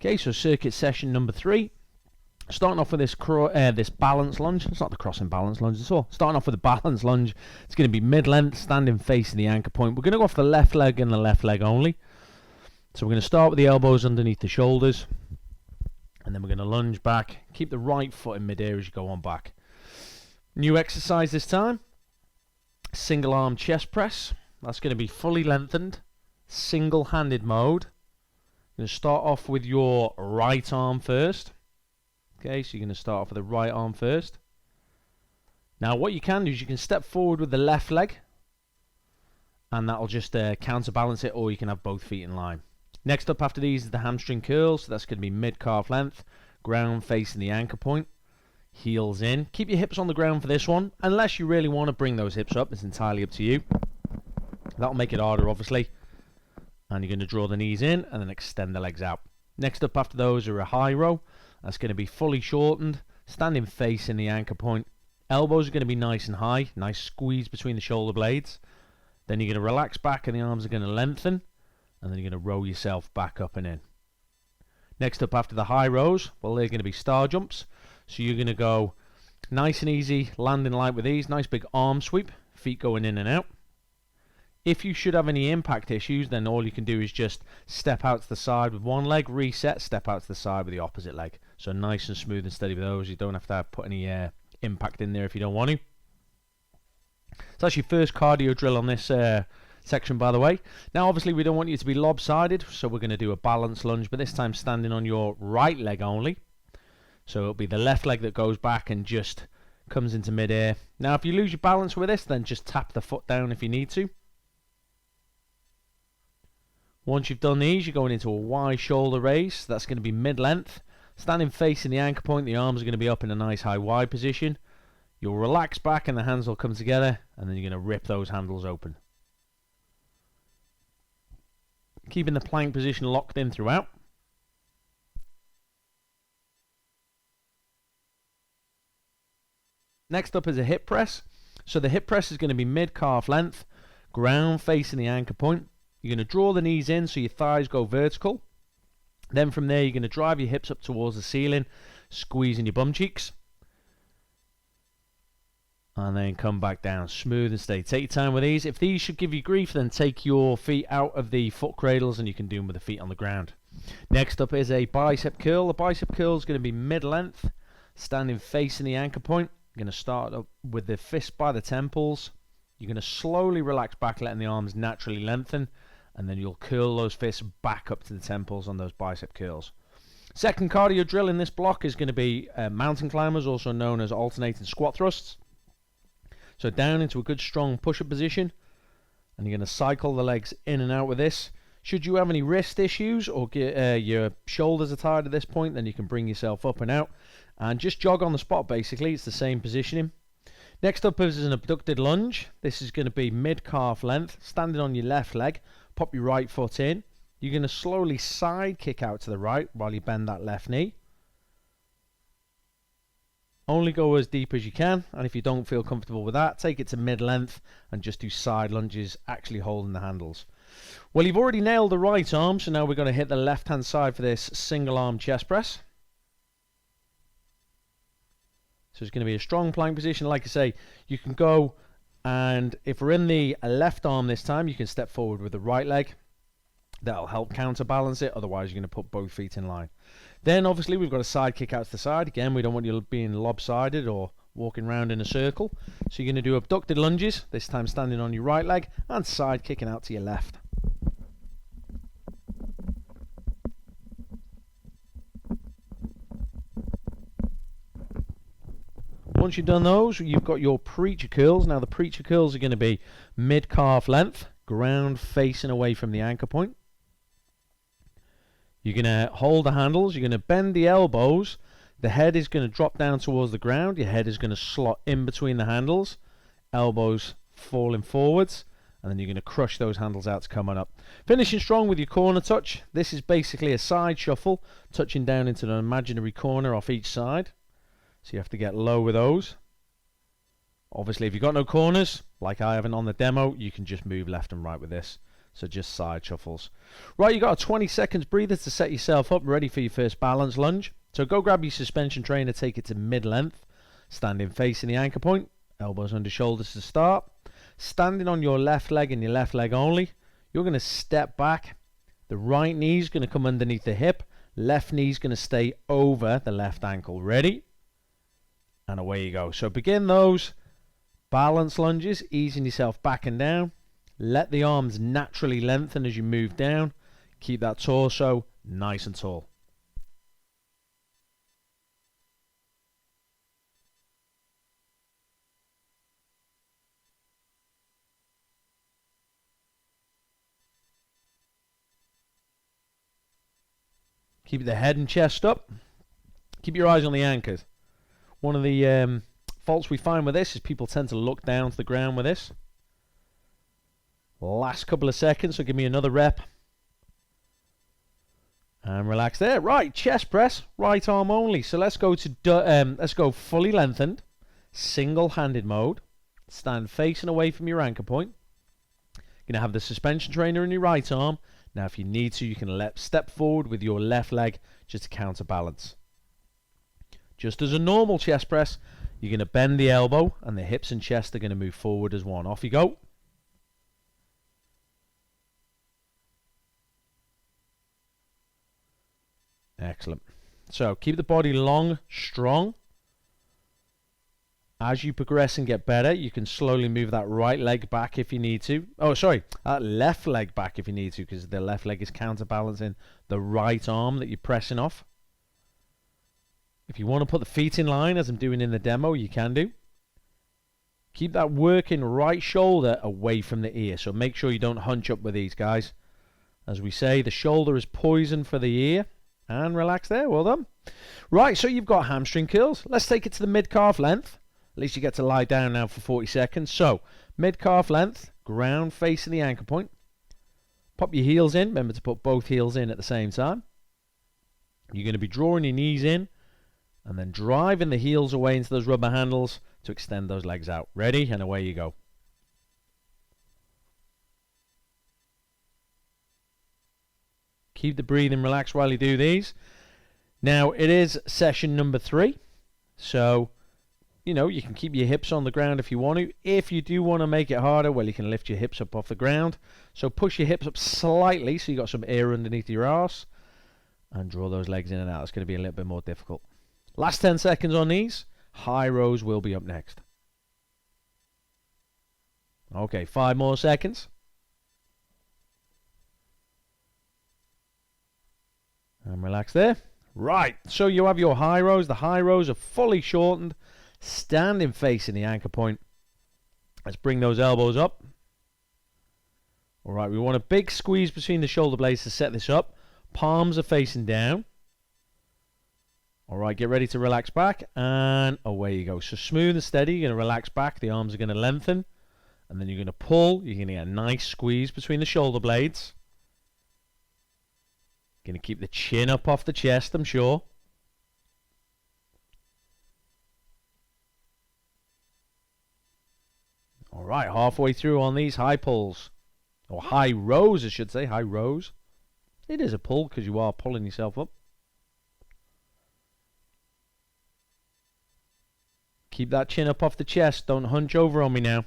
Okay, so circuit session number 3. Starting off with this balance lunge. It's not the crossing balance lunge at all. Starting off with a balance lunge. It's going to be mid-length, standing facing the anchor point. We're going to go off the left leg and the left leg only. So we're going to start with the elbows underneath the shoulders. And then we're going to lunge back. Keep the right foot in mid-air as you go on back. New exercise this time. Single arm chest press. That's going to be fully lengthened. Single-handed mode. You're going to start off with your right arm first. Okay, so you're going to start off with the right arm first. Now what you can do is you can step forward with the left leg, and that'll just counterbalance it, or you can have both feet in line. Next up after these is the hamstring curls. So that's going to be mid-calf length, ground facing the anchor point, heels in. Keep your hips on the ground for this one, unless you really want to bring those hips up. It's entirely up to you. That'll make it harder, obviously. And you're going to draw the knees in and then extend the legs out. Next up after those are a high row. That's going to be fully shortened, standing facing the anchor point. Elbows are going to be nice and high, nice squeeze between the shoulder blades. Then you're going to relax back and the arms are going to lengthen, and then you're going to roll yourself back up and in. Next up after the high rows, well, they're going to be star jumps. So you're going to go nice and easy, landing light with these, nice big arm sweep, feet going in and out. If you should have any impact issues, then all you can do is just step out to the side with one leg, reset, step out to the side with the opposite leg. So nice and smooth and steady with those. You don't have to put any impact in there if you don't want to. So that's your first cardio drill on this section, by the way. Now, obviously, we don't want you to be lopsided, so we're going to do a balance lunge, but this time standing on your right leg only. So it'll be the left leg that goes back and just comes into midair. Now, if you lose your balance with this, then just tap the foot down if you need to. Once you've done these, you're going into a wide shoulder raise. That's going to be mid-length. Standing facing the anchor point, the arms are going to be up in a nice high wide position. You'll relax back and the hands will come together, and then you're going to rip those handles open. Keeping the plank position locked in throughout. Next up is a hip press. So the hip press is going to be mid-calf length, ground facing the anchor point. You're going to draw the knees in so your thighs go vertical. Then from there, you're going to drive your hips up towards the ceiling, squeezing your bum cheeks. And then come back down, smooth and steady. Take your time with these. If these should give you grief, then take your feet out of the foot cradles and you can do them with the feet on the ground. Next up is a bicep curl. The bicep curl is going to be mid-length, standing facing the anchor point. You're going to start up with the fist by the temples. You're going to slowly relax back, letting the arms naturally lengthen. And then you'll curl those fists back up to the temples on those bicep curls. Second cardio drill in this block is going to be mountain climbers, also known as alternating squat thrusts. So down into a good strong push-up position. And you're going to cycle the legs in and out with this. Should you have any wrist issues or your shoulders are tired at this point, then you can bring yourself up and out. And just jog on the spot, basically. It's the same positioning. Next up is an abducted lunge. This is going to be mid-calf length, standing on your left leg. Pop your right foot in. You're going to slowly side kick out to the right while you bend that left knee. Only go as deep as you can, and if you don't feel comfortable with that, take it to mid-length and just do side lunges, actually holding the handles. Well, you've already nailed the right arm, so now we're going to hit the left-hand side for this single arm chest press. So it's going to be a strong plank position. Like I say, you can go, and if we're in the left arm this time, you can step forward with the right leg. That'll help counterbalance it. Otherwise, you're going to put both feet in line. Then, obviously, we've got a side kick out to the side. Again, we don't want you being lopsided or walking around in a circle. So you're going to do abducted lunges, this time standing on your right leg, and side kicking out to your left. Once you've done those, you've got your preacher curls. Now the preacher curls are going to be mid-calf length, ground facing away from the anchor point. You're going to hold the handles. You're going to bend the elbows. The head is going to drop down towards the ground. Your head is going to slot in between the handles. Elbows falling forwards. And then you're going to crush those handles out to come on up. Finishing strong with your corner touch. This is basically a side shuffle, touching down into an imaginary corner off each side. So you have to get low with those. Obviously, if you've got no corners, like I haven't on the demo, you can just move left and right with this. So just side shuffles. Right, you got a 20 seconds breather to set yourself up ready for your first balance lunge. So go grab your suspension trainer, take it to mid-length, standing facing the anchor point, elbows under shoulders to start. Standing on your left leg and your left leg only, you're going to step back. The right knee is going to come underneath the hip. Left knee is going to stay over the left ankle. Ready? And away you go. So begin those balance lunges, easing yourself back and down. Let the arms naturally lengthen as you move down. Keep that torso nice and tall. Keep the head and chest up. Keep your eyes on the anchors. One of the faults we find with this is people tend to look down to the ground with this. Last couple of seconds, so give me another rep. And relax there. Right, chest press, right arm only. So let's go fully lengthened, single-handed mode. Stand facing away from your anchor point. You're going to have the suspension trainer in your right arm. Now, if you need to, you can step forward with your left leg just to counterbalance. Just as a normal chest press, you're going to bend the elbow and the hips and chest are going to move forward as one. Off you go. Excellent. So keep the body long, strong. As you progress and get better, you can slowly move that right leg back if you need to. Oh, sorry, that left leg back if you need to, because the left leg is counterbalancing the right arm that you're pressing off. If you want to put the feet in line, as I'm doing in the demo, you can do. Keep that working right shoulder away from the ear, so make sure you don't hunch up with these, guys. As we say, the shoulder is poison for the ear. And relax there, well done. Right, so you've got hamstring curls. Let's take it to the mid-calf length. At least you get to lie down now for 40 seconds. So, mid-calf length, ground facing the anchor point. Pop your heels in. Remember to put both heels in at the same time. You're going to be drawing your knees in and then driving the heels away into those rubber handles to extend those legs out. Ready? And away you go. Keep the breathing relaxed while you do these. Now, it is session number 3. So, you know, you can keep your hips on the ground if you want to. If you do want to make it harder, well, you can lift your hips up off the ground. So push your hips up slightly so you got some air underneath your arse. And draw those legs in and out. It's going to be a little bit more difficult. Last 10 seconds on these. High rows will be up next. Okay, 5 more seconds. And relax there. Right, so you have your high rows. The high rows are fully shortened. Standing facing the anchor point. Let's bring those elbows up. Alright, we want a big squeeze between the shoulder blades to set this up. Palms are facing down. Alright, get ready to relax back. And away you go. So smooth and steady. You're going to relax back. The arms are going to lengthen. And then you're going to pull. You're going to get a nice squeeze between the shoulder blades. Going to keep the chin up off the chest, I'm sure. Alright, halfway through on these high pulls. Or high rows, I should say. High rows. It is a pull because you are pulling yourself up. Keep that chin up off the chest. Don't hunch over on me now.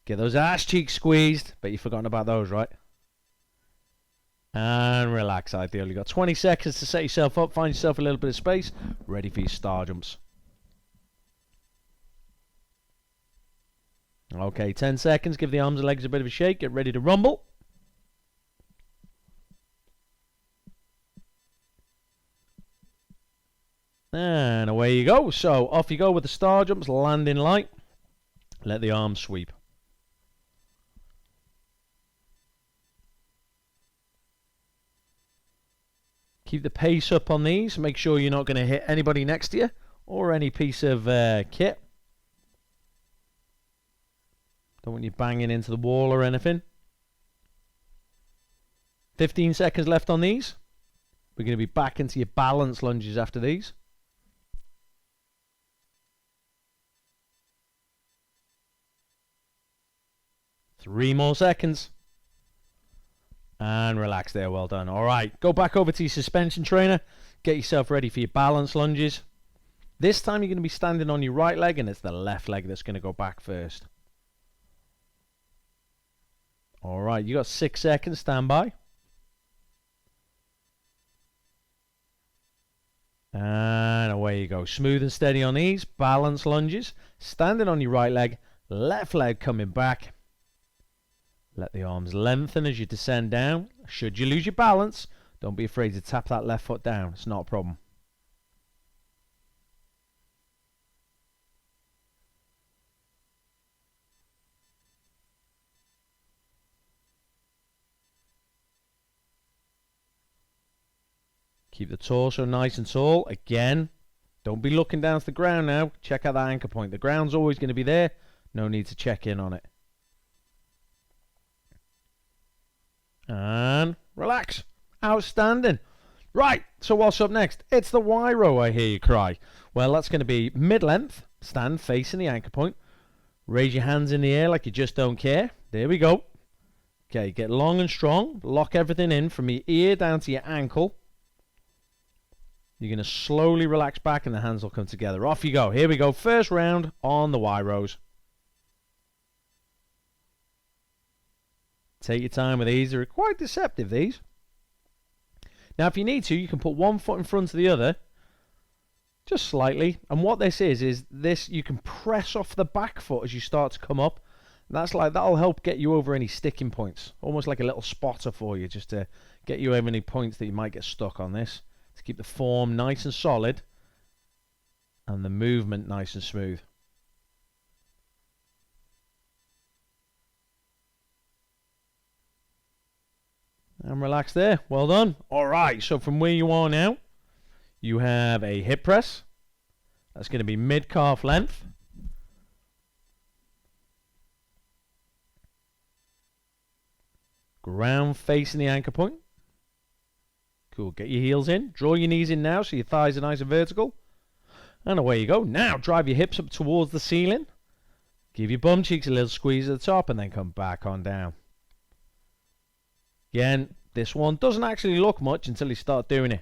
Get those ass cheeks squeezed. Bet you've forgotten about those, right? And relax, ideally. You've got 20 seconds to set yourself up. Find yourself a little bit of space. Ready for your star jumps. Okay, 10 seconds. Give the arms and legs a bit of a shake. Get ready to rumble. And away you go. So, off you go with the star jumps. Landing light. Let the arms sweep. Keep the pace up on these. Make sure you're not going to hit anybody next to you or any piece of kit. Don't want you banging into the wall or anything. 15 seconds left on these. We're going to be back into your balance lunges after these. 3 more seconds. And relax there, well done. Alright, go back over to your suspension trainer. Get yourself ready for your balance lunges. This time you're going to be standing on your right leg, and it's the left leg that's going to go back first. Alright, you got 6 seconds, stand by. And away you go. Smooth and steady on these. Balance lunges. Standing on your right leg, left leg coming back. Let the arms lengthen as you descend down. Should you lose your balance, don't be afraid to tap that left foot down. It's not a problem. Keep the torso nice and tall. Again, don't be looking down to the ground now. Check out that anchor point. The ground's always going to be there. No need to check in on it. And relax. Outstanding. Right, so what's up next? It's the Y row, I hear you cry. Well, that's going to be mid-length. Stand facing the anchor point. Raise your hands in the air like you just don't care. There we go. Okay, get long and strong. Lock everything in from your ear down to your ankle. You're going to slowly relax back and the hands will come together. Off you go. Here we go. First round on the Y rows. Take your time with these. They're quite deceptive, these. Now, if you need to, you can put one foot in front of the other. Just slightly. And what this is this, you can press off the back foot as you start to come up. And that'll help get you over any sticking points. Almost like a little spotter for you, just to get you over any points that you might get stuck on this. To keep the form nice and solid. And the movement nice and smooth. And relax there. Well done. Alright, so from where you are now, you have a hip press. That's going to be mid-calf length. Ground facing the anchor point. Cool. Get your heels in. Draw your knees in now so your thighs are nice and vertical. And away you go. Now drive your hips up towards the ceiling. Give your bum cheeks a little squeeze at the top and then come back on down. Again, this one doesn't actually look much until you start doing it.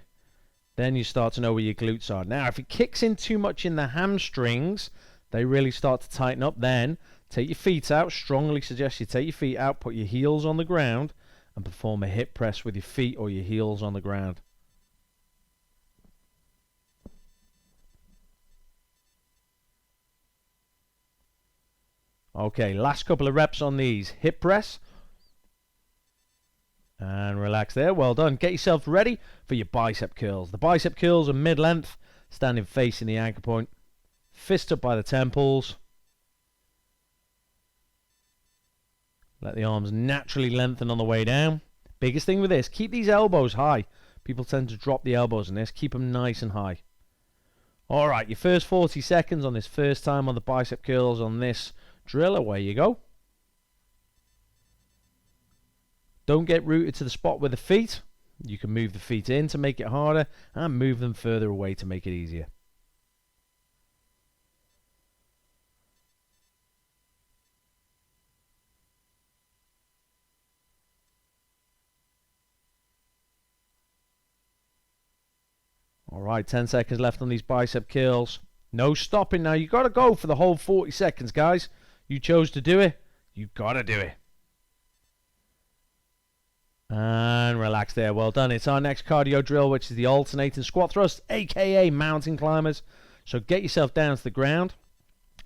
Then you start to know where your glutes are. Now, if it kicks in too much in the hamstrings, they really start to tighten up. Then take your feet out. Strongly suggest you take your feet out, put your heels on the ground, and perform a hip press with your feet or your heels on the ground. Okay, last couple of reps on these. Hip press. And relax there. Well done. Get yourself ready for your bicep curls. The bicep curls are mid-length, standing facing the anchor point. Fist up by the temples. Let the arms naturally lengthen on the way down. Biggest thing with this, keep these elbows high. People tend to drop the elbows in this. Keep them nice and high. Alright, your first 40 seconds on this first time on the bicep curls on this drill. Away you go. Don't get rooted to the spot with the feet. You can move the feet in to make it harder and move them further away to make it easier. Alright, 10 seconds left on these bicep curls. No stopping now. You've got to go for the whole 40 seconds, guys. You chose to do it. You've got to do it. And relax there. Well done. It's our next cardio drill, which is the alternating squat thrust, aka mountain climbers. So get yourself down to the ground.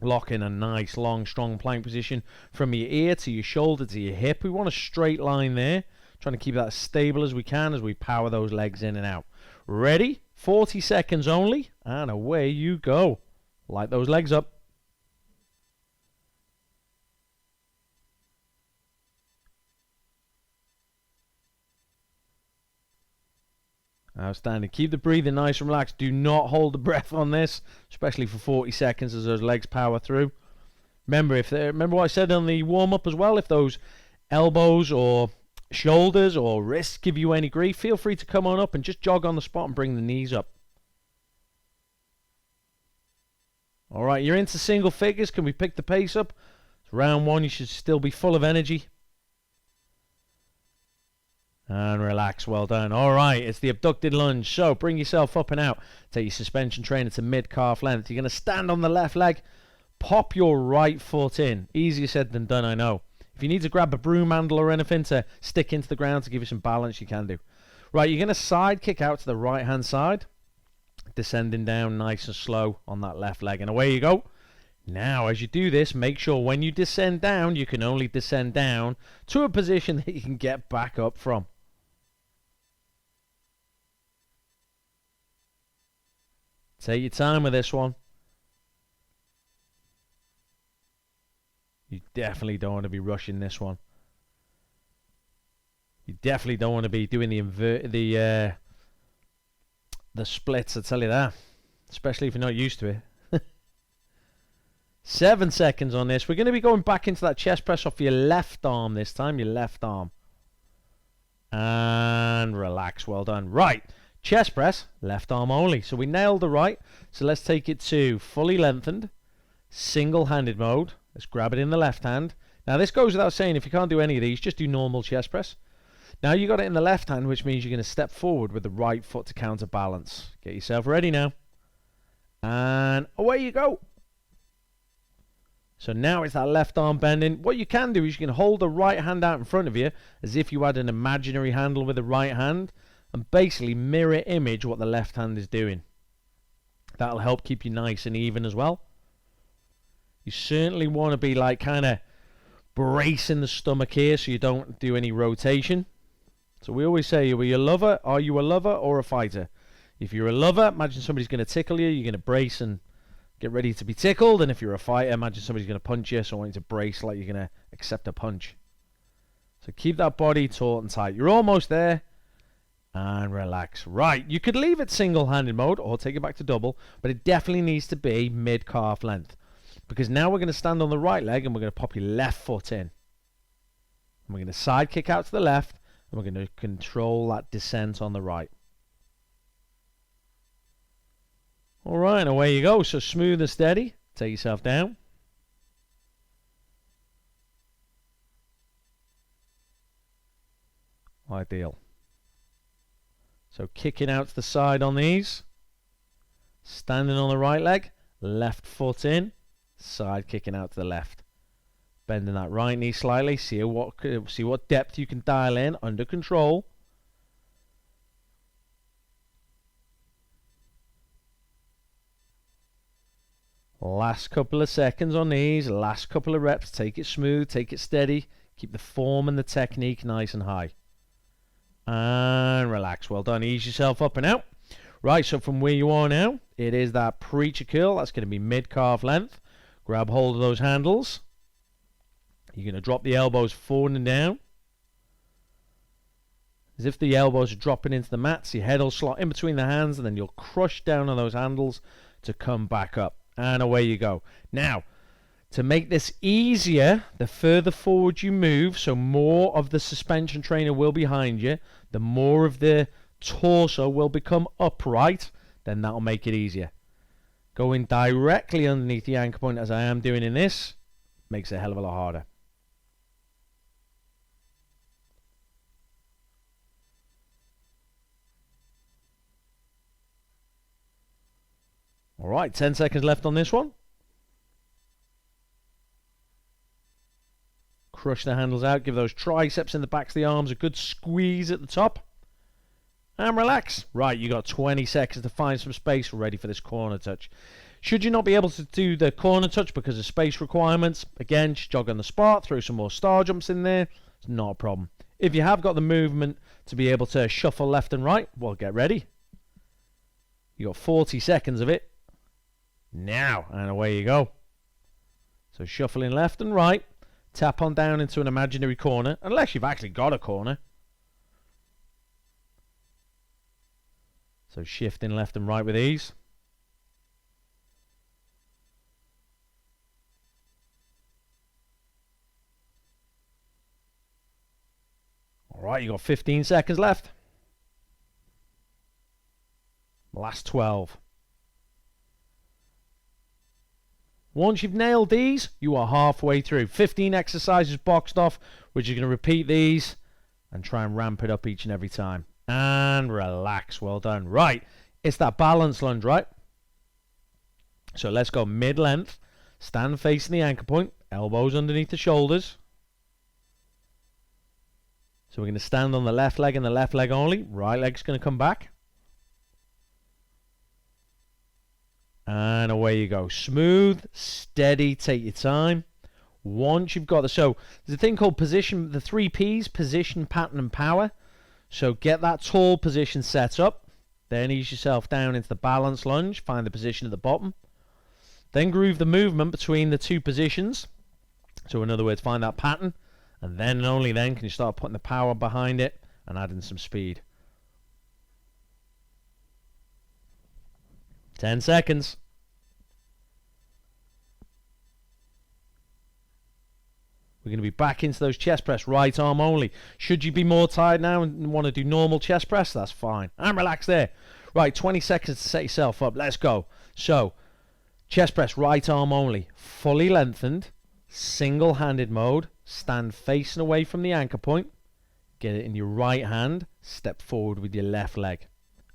Lock in a nice, long, strong plank position from your ear to your shoulder to your hip. We want a straight line there. Trying to keep that as stable as we can as we power those legs in and out. Ready? 40 seconds only. And away you go. Light those legs up. Outstanding. Keep the breathing nice and relaxed. Do not hold the breath on this, especially for 40 seconds as those legs power through. Remember what I said on the warm-up as well. If those elbows or shoulders or wrists give you any grief, feel free to come on up and just jog on the spot and bring the knees up. Alright, you're into single figures. Can we pick the pace up? So round one, you should still be full of energy. And relax, well done. All right, it's the abducted lunge. So bring yourself up and out. Take your suspension trainer to mid-calf length. You're going to stand on the left leg. Pop your right foot in. Easier said than done, I know. If you need to grab a broom handle or anything to stick into the ground to give you some balance, you can do. Right, you're going to side kick out to the right-hand side. Descending down nice and slow on that left leg. And away you go. Now, as you do this, make sure when you descend down, you can only descend down to a position that you can get back up from. Take your time with this one. You definitely don't want to be rushing this one. You definitely don't want to be doing the splits, I tell you that. Especially if you're not used to it. 7 seconds on this. We're going to be going back into that chest press off your left arm this time. Your left arm. And relax. Well done. Right. Chest press, left arm only. So we nailed the right. So let's take it to fully lengthened, single-handed mode. Let's grab it in the left hand. Now this goes without saying, if you can't do any of these, just do normal chest press. Now you got it in the left hand, which means you're going to step forward with the right foot to counterbalance. Get yourself ready now. And away you go. So now it's that left arm bending. What you can do is you can hold the right hand out in front of you as if you had an imaginary handle with the right hand, and basically mirror image what the left hand is doing. That'll help keep you nice and even as well. You certainly want to be like kind of bracing the stomach here so you don't do any rotation. So we always say, are you a lover or a fighter? If you're a lover, imagine somebody's going to tickle you. You're going to brace and get ready to be tickled. And if you're a fighter, imagine somebody's going to punch you. So I want you to brace like you're going to accept a punch. So keep that body taut and tight. You're almost there. And relax. Right, you could leave it single-handed mode or take it back to double, but it definitely needs to be mid-calf length. Because now we're going to stand on the right leg and we're going to pop your left foot in. And we're going to side kick out to the left and we're going to control that descent on the right. Alright, and away you go. So smooth and steady. Take yourself down. Ideal. So kicking out to the side on these. Standing on the right leg. Left foot in. Side kicking out to the left. Bending that right knee slightly. See what depth you can dial in. Under control. Last couple of seconds on these. Last couple of reps. Take it smooth. Take it steady. Keep the form and the technique nice and high. And relax. Well done. Ease yourself up and out. Right, so from where you are now, it is that preacher curl. That's going to be mid-calf length. Grab hold of those handles. You're going to drop the elbows forward and down. As if the elbows are dropping into the mat. So your head will slot in between the hands and then you'll crush down on those handles to come back up. And away you go. Now, to make this easier, the further forward you move, so more of the suspension trainer will be behind you, the more of the torso will become upright, then that'll make it easier. Going directly underneath the anchor point as I am doing in this makes it a hell of a lot harder. Alright, 10 seconds left on this one. Crush the handles out, give those triceps in the backs of the arms a good squeeze at the top. And relax. Right, you got 20 seconds to find some space ready for this corner touch. Should you not be able to do the corner touch because of space requirements, again, just jog on the spot, throw some more star jumps in there. It's not a problem. If you have got the movement to be able to shuffle left and right, well, get ready. You got 40 seconds of it. Now, and away you go. So shuffling left and right. Tap on down into an imaginary corner, unless you've actually got a corner. So shifting left and right with ease. Alright, you got 15 seconds left. Last 12. Once you've nailed these, you are halfway through. 15 exercises boxed off, which you're going to repeat these and try and ramp it up each and every time. And relax. Well done. Right. It's that balance lunge, right? So let's go mid-length. Stand facing the anchor point. Elbows underneath the shoulders. So we're going to stand on the left leg and the left leg only. Right leg's going to come back. And away you go. Smooth, steady, take your time. Once you've got so there's a thing called position, the 3 P's, position, pattern, and power. So get that tall position set up. Then ease yourself down into the balance lunge. Find the position at the bottom. Then groove the movement between the 2 positions. So in other words, find that pattern. And then and only then can you start putting the power behind it and adding some speed. 10 seconds. We're going to be back into those chest press, right arm only. Should you be more tired now and want to do normal chest press, that's fine. And relax there. Right, 20 seconds to set yourself up. Let's go. So, chest press, right arm only. Fully lengthened, single-handed mode. Stand facing away from the anchor point. Get it in your right hand. Step forward with your left leg.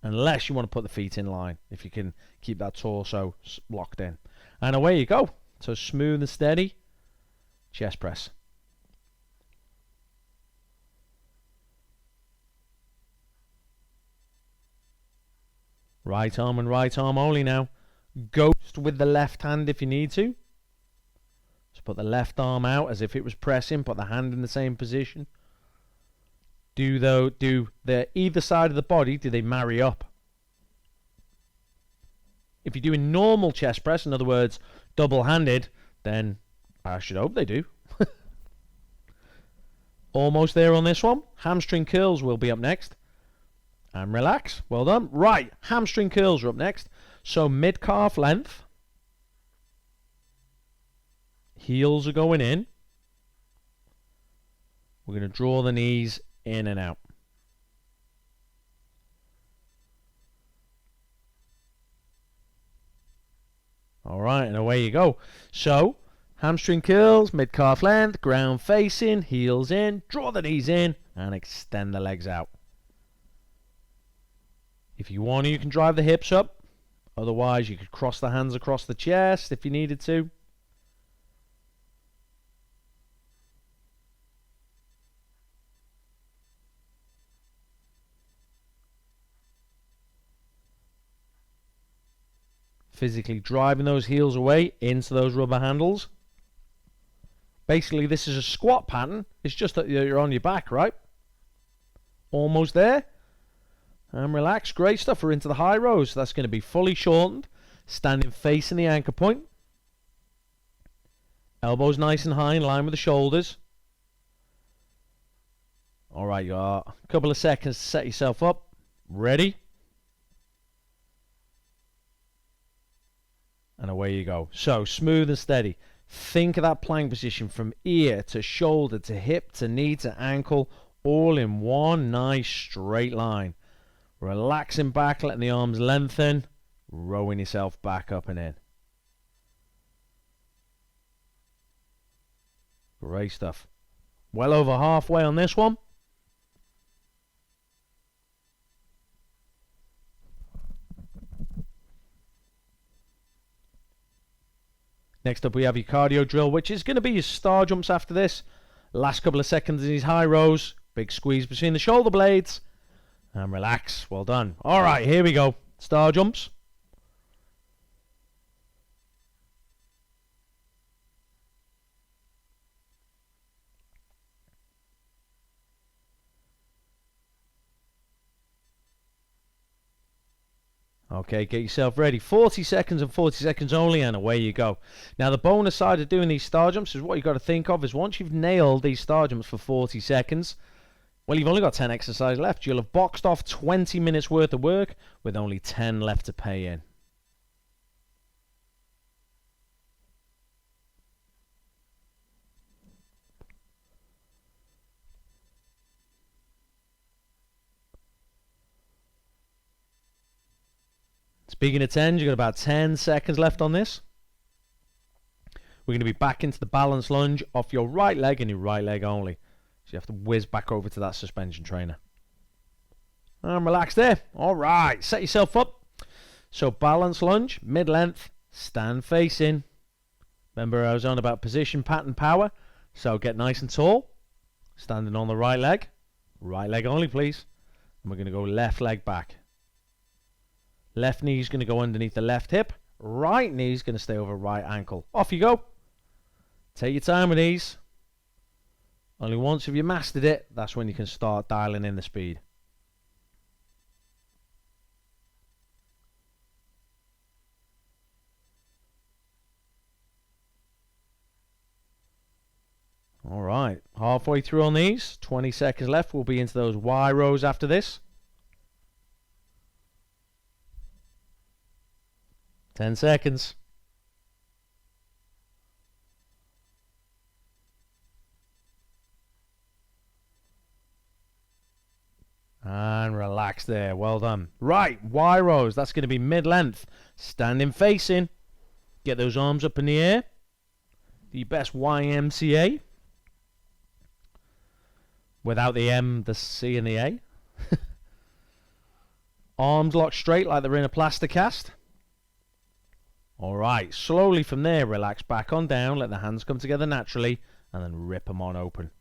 Unless you want to put the feet in line, if you can keep that torso locked in. And away you go. So smooth and steady. Chest press. Right arm and right arm only now. Ghost with the left hand if you need to. So put the left arm out as if it was pressing. Put the hand in the same position. Do the either side of the body, do they marry up? If you're doing normal chest press, in other words, double-handed, then I should hope they do. Almost there on this one. Hamstring curls will be up next. And relax. Well done. Right, hamstring curls are up next. So mid-calf length. Heels are going in. We're going to draw the knees in and out. Alright, and away you go. So, hamstring curls, mid-calf length, ground facing, heels in, draw the knees in, and extend the legs out. If you want to, you can drive the hips up. Otherwise, you could cross the hands across the chest if you needed to. Physically driving those heels away into those rubber handles. Basically, this is a squat pattern. It's just that you're on your back, right? Almost there. And relax. Great stuff. We're into the high rows. That's going to be fully shortened. Standing facing the anchor point. Elbows nice and high in line with the shoulders. Alright, you got a couple of seconds to set yourself up. Ready? And away you go. So, smooth and steady. Think of that plank position from ear to shoulder to hip to knee to ankle, all in one nice straight line. Relaxing back, letting the arms lengthen, rowing yourself back up and in. Great stuff. Well over halfway on this one. Next up we have your cardio drill, which is going to be your star jumps after this. Last couple of seconds in these high rows. Big squeeze between the shoulder blades. And relax. Well done. Alright, here we go. Star jumps. Okay, get yourself ready. 40 seconds and 40 seconds only, and away you go. Now, the bonus side of doing these star jumps is what you've got to think of is once you've nailed these star jumps for 40 seconds, well, you've only got 10 exercises left. You'll have boxed off 20 minutes worth of work with only 10 left to pay in. Speaking of 10, you've got about 10 seconds left on this. We're going to be back into the balance lunge off your right leg and your right leg only. So you have to whiz back over to that suspension trainer. And relax there. All right, set yourself up. So balance lunge, mid-length, stand facing. Remember I was on about position, pattern, power. So get nice and tall. Standing on the right leg only, please. And we're going to go left leg back. Left knee is going to go underneath the left hip. Right knee is going to stay over right ankle. Off you go. Take your time with these. Only once have you mastered it, that's when you can start dialing in the speed. Alright, halfway through on these. 20 seconds left. We'll be into those Y rows after this. 10 seconds. And relax there. Well done. Right, Y rows. That's going to be mid-length. Standing facing. Get those arms up in the air. The best YMCA. Without the M, the C, and the A. Arms locked straight like they're in a plaster cast. Alright, slowly from there, relax back on down. Let the hands come together naturally. And then rip them on open.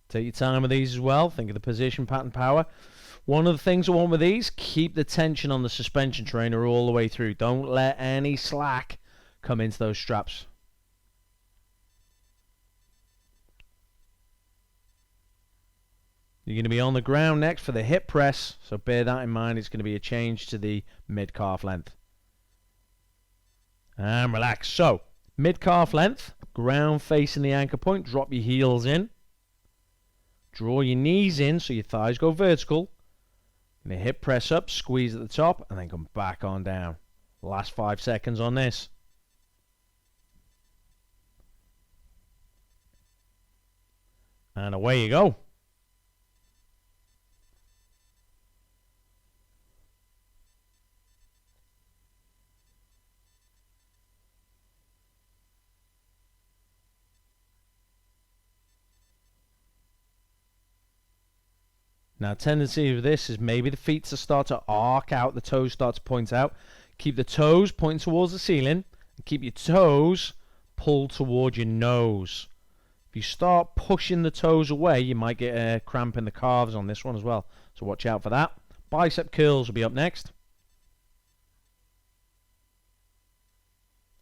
Take your time with these as well. Think of the position, pattern, power. One of the things I want with these, keep the tension on the suspension trainer all the way through. Don't let any slack come into those straps. You're going to be on the ground next for the hip press, so bear that in mind. It's going to be a change to the mid-calf length. And relax. So, mid-calf length, ground facing the anchor point, drop your heels in. Draw your knees in so your thighs go vertical. And the hip press up, squeeze at the top, and then come back on down. Last 5 seconds on this. And away you go. Now, tendency of this is maybe the feet to start to arc out, the toes start to point out. Keep the toes pointing towards the ceiling, and keep your toes pulled toward your nose. If you start pushing the toes away, you might get a cramp in the calves on this one as well. So watch out for that. Bicep curls will be up next.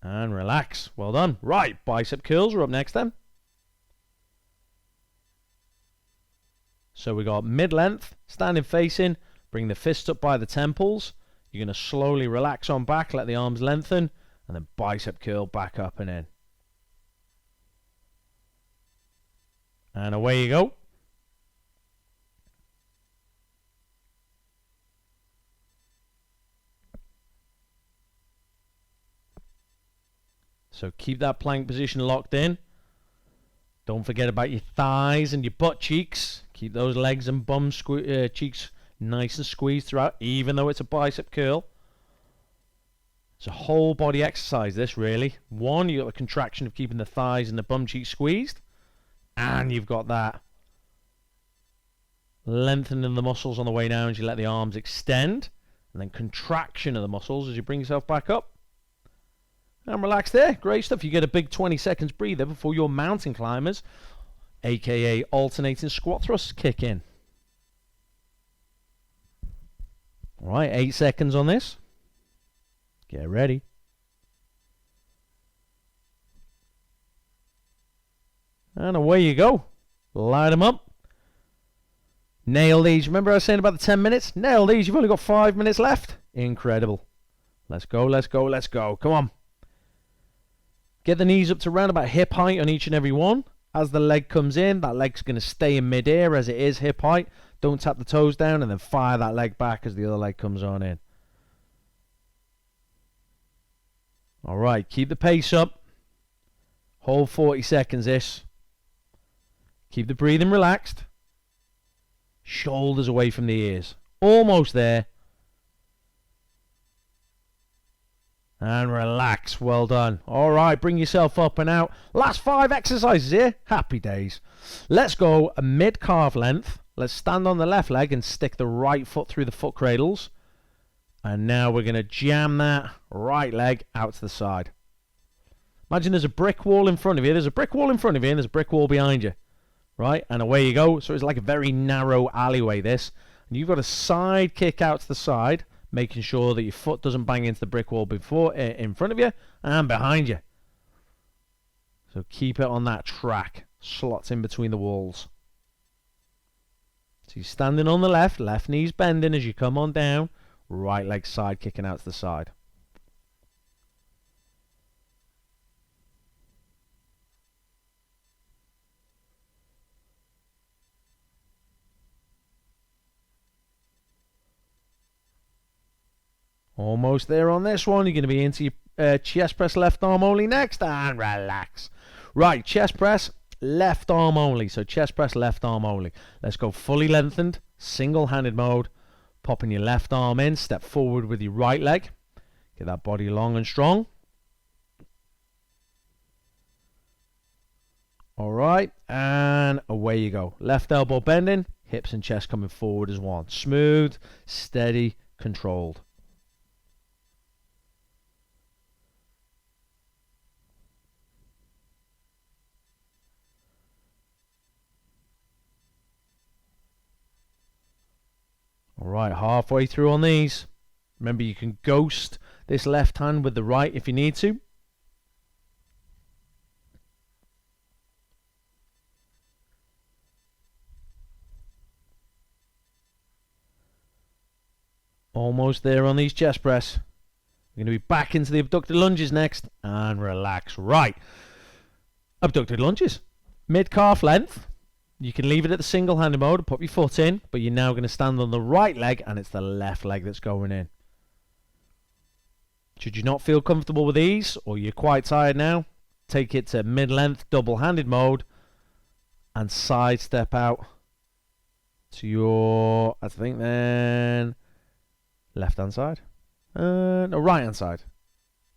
And relax. Well done. Right, bicep curls are up next then. So we got mid-length, standing facing, bring the fists up by the temples. You're going to slowly relax on back, let the arms lengthen, and then bicep curl back up and in. And away you go. So keep that plank position locked in. Don't forget about your thighs and your butt cheeks. Keep those legs and bum cheeks nice and squeezed throughout, even though it's a bicep curl. It's a whole body exercise, this really. One, you've got the contraction of keeping the thighs and the bum cheeks squeezed. And you've got that lengthening the muscles on the way down as you let the arms extend. And then contraction of the muscles as you bring yourself back up. And relax there. Great stuff. You get a big 20 seconds breather before your mountain climbers, aka alternating squat thrusts, kick in. Alright, 8 seconds on this. Get ready. And away you go. Light them up. Nail these. Remember I was saying about the 10 minutes? Nail these. You've only got 5 minutes left. Incredible. Let's go, let's go, let's go. Come on. Get the knees up to around about hip height on each and every one. As the leg comes in, that leg's going to stay in mid-air as it is hip height. Don't tap the toes down and then fire that leg back as the other leg comes on in. Alright, keep the pace up. Hold 40 seconds this. Keep the breathing relaxed. Shoulders away from the ears. Almost there. And relax. Well done. All right, bring yourself up and out. Last 5 exercises here. Happy days. Let's go a mid-calf length. Let's stand on the left leg and stick the right foot through the foot cradles. And now we're going to jam that right leg out to the side. Imagine there's a brick wall in front of you. There's a brick wall in front of you and there's a brick wall behind you. Right? And away you go. So it's like a very narrow alleyway, this. And you've got a side kick out to the side, making sure that your foot doesn't bang into the brick wall before in front of you and behind you. So keep it on that track. Slots in between the walls. So you're standing on the left knee's bending as you come on down, right leg side kicking out to the side. Almost there on this one. You're going to be into your chest press left arm only next, and relax. Right, chest press left arm only. So chest press left arm only. Let's go fully lengthened, single-handed mode. Popping your left arm in, step forward with your right leg. Get that body long and strong. All right, and away you go. Left elbow bending, hips and chest coming forward as one. Smooth, steady, controlled. Alright, halfway through on these. Remember, you can ghost this left hand with the right if you need to. Almost there on these chest press. We're going to be back into the abducted lunges next. And relax. Right. Abducted lunges. Mid-calf length. You can leave it at the single-handed mode, put your foot in, but you're now going to stand on the right leg, and it's the left leg that's going in. Should you not feel comfortable with these, or you're quite tired now, take it to mid-length, double-handed mode, and side step out to your, I think then, left-hand side. No, right-hand side.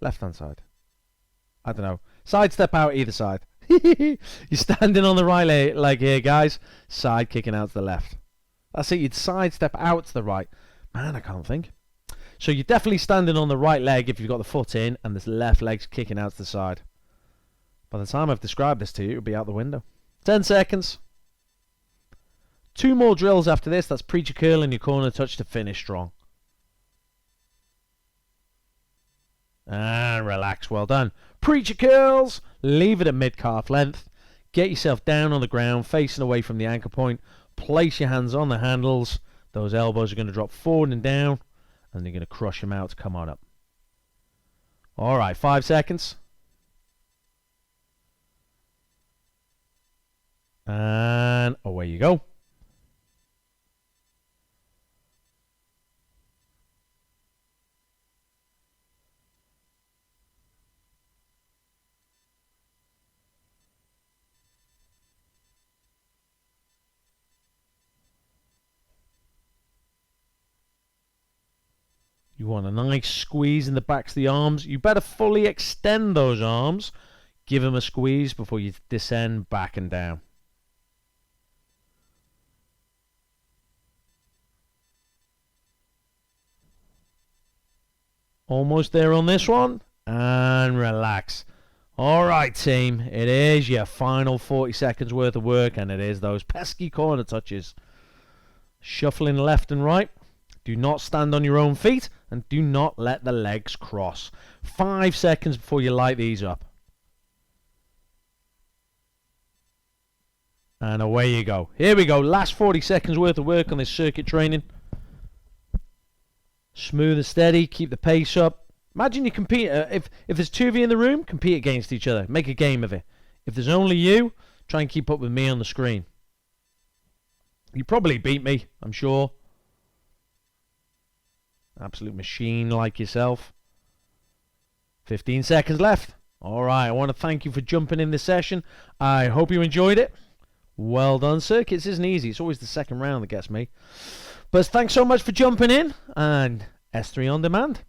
Left-hand side. I don't know. Side step out either side. You're standing on the right leg here, guys. Side kicking out to the left. That's it. You'd side step out to the right. Man, I can't think. So you're definitely standing on the right leg if you've got the foot in, and this left leg's kicking out to the side. By the time I've described this to you, it'll be out the window. 10 seconds. 2 more drills after this. That's preacher curl and your corner touch to finish strong. And relax. Well done. Preacher curls. Leave it at mid-calf length. Get yourself down on the ground, facing away from the anchor point. Place your hands on the handles. Those elbows are going to drop forward and down, and you're going to crush them out to come on up. All right, 5 seconds. And away you go. You want a nice squeeze in the backs of the arms. You better fully extend those arms. Give them a squeeze before you descend back and down. Almost there on this one. And relax. All right, team. It is your final 40 seconds worth of work, and it is those pesky corner touches. Shuffling left and right. Do not stand on your own feet, and do not let the legs cross. 5 seconds before you light these up. And away you go. Here we go. Last 40 seconds worth of work on this circuit training. Smooth and steady. Keep the pace up. Imagine you compete. If there's 2 of you in the room, compete against each other. Make a game of it. If there's only you, try and keep up with me on the screen. You probably beat me, I'm sure. Absolute machine like yourself. 15 seconds left. All right, I want to thank you for jumping in this session. I hope you enjoyed it. Well done. Circuits isn't easy. It's always the second round that gets me. But thanks so much for jumping in, and S3 on demand.